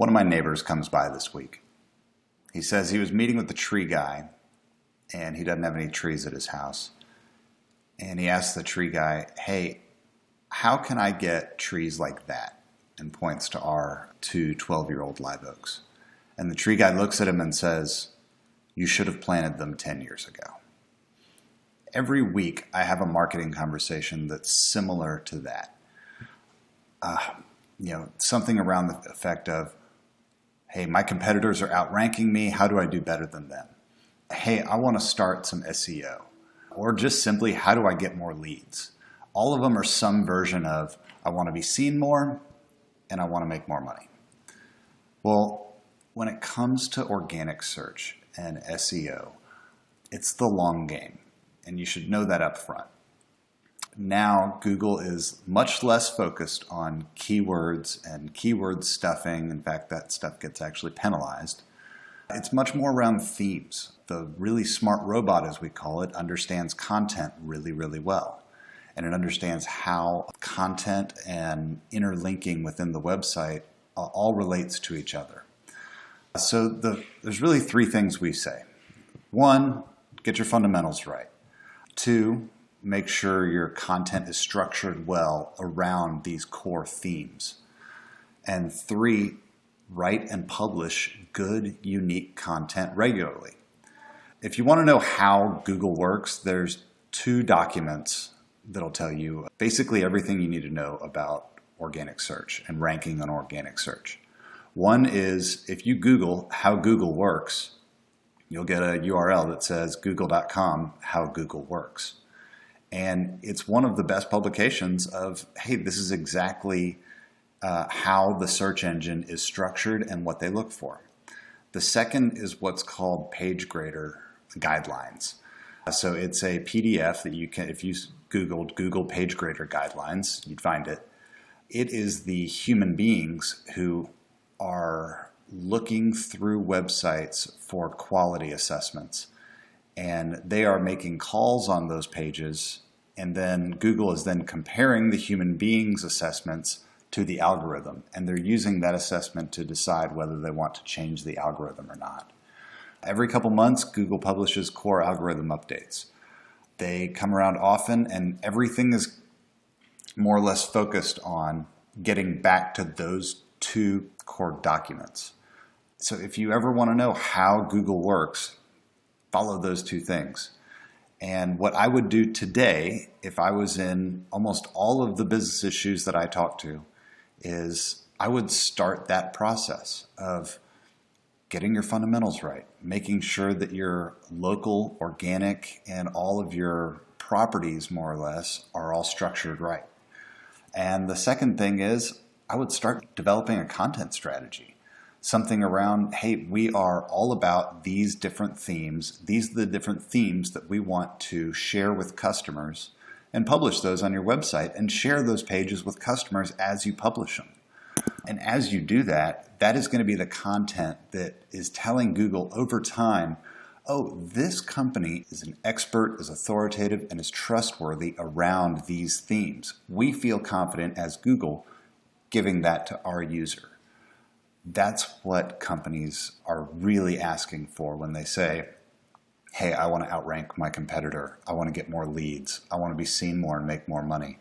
One of my neighbors comes by this week. He says he was meeting with the tree guy and he doesn't have any trees at his house. And he asks the tree guy, hey, how can I get trees like that? And points to our two 12-year-old live oaks. And the tree guy looks at him and says, you should have planted them 10 years ago. Every week I have a marketing conversation that's similar to that. Something around the effect of, hey, my competitors are outranking me. How do I do better than them? Hey, I want to start some SEO. Or just simply, how do I get more leads? All of them are some version of, I want to be seen more and I want to make more money. Well, when it comes to organic search and SEO, it's the long game, and you should know that up front. Now, Google is much less focused on keywords and keyword stuffing. In fact, that stuff gets actually penalized. It's much more around themes. The really smart robot, as we call it, understands content really, really well. And it understands how content and interlinking within the website all relates to each other. So there's really three things we say. One, get your fundamentals right. Two, make sure your content is structured well around these core themes. And three, write and publish good, unique content regularly. If you want to know how Google works, there's two documents that'll tell you basically everything you need to know about organic search and ranking on organic search. One is if you Google how Google works, you'll get a URL that says google.com how Google works. And it's one of the best publications of, hey, this is exactly how the search engine is structured and what they look for. The second is what's called PageGrader guidelines. So it's a PDF that you can, if you Googled Google PageGrader guidelines, you'd find it. It is the human beings who are looking through websites for quality assessments. And they are making calls on those pages, and then Google is then comparing the human beings' assessments to the algorithm, and they're using that assessment to decide whether they want to change the algorithm or not. Every couple months, Google publishes core algorithm updates. They come around often, and everything is more or less focused on getting back to those two core documents. So if you ever want to know how Google works, follow those two things. And what I would do today, if I was in almost all of the business issues that I talk to, is I would start that process of getting your fundamentals right, making sure that your local, organic, and all of your properties, more or less, are all structured right. And the second thing is I would start developing a content strategy. Something around, hey, we are all about these different themes. These are the different themes that we want to share with customers, and publish those on your website and share those pages with customers as you publish them. And as you do that, that is going to be the content that is telling Google over time, oh, this company is an expert, is authoritative, and is trustworthy around these themes. We feel confident as Google giving that to our user. That's what companies are really asking for when they say, hey, I want to outrank my competitor. I want to get more leads. I want to be seen more and make more money.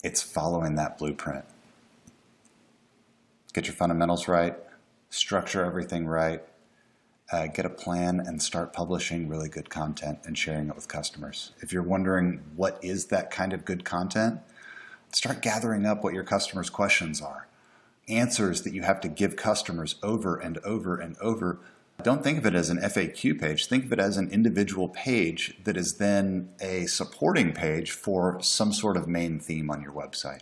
It's following that blueprint. Get your fundamentals right, structure everything right, get a plan, and start publishing really good content and sharing it with customers. If you're wondering what is that kind of good content, start gathering up what your customers' questions are. Answers that you have to give customers over and over and over. Don't think of it as an FAQ page. Think of it as an individual page that is then a supporting page for some sort of main theme on your website.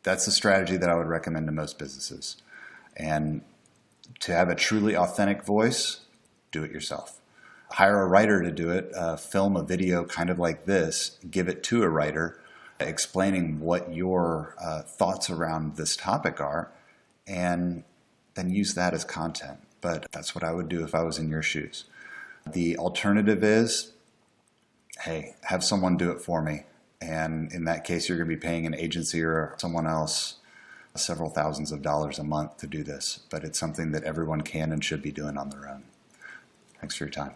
That's the strategy that I would recommend to most businesses. And to have a truly authentic voice, do it yourself. Hire a writer to do it. Film a video kind of like this. Give it to a writer, explaining what your thoughts around this topic are, and then use that as content. But that's what I would do if I was in your shoes. The alternative is, hey, have someone do it for me. And in that case, you're going to be paying an agency or someone else several thousands of dollars a month to do this, but it's something that everyone can and should be doing on their own. Thanks for your time.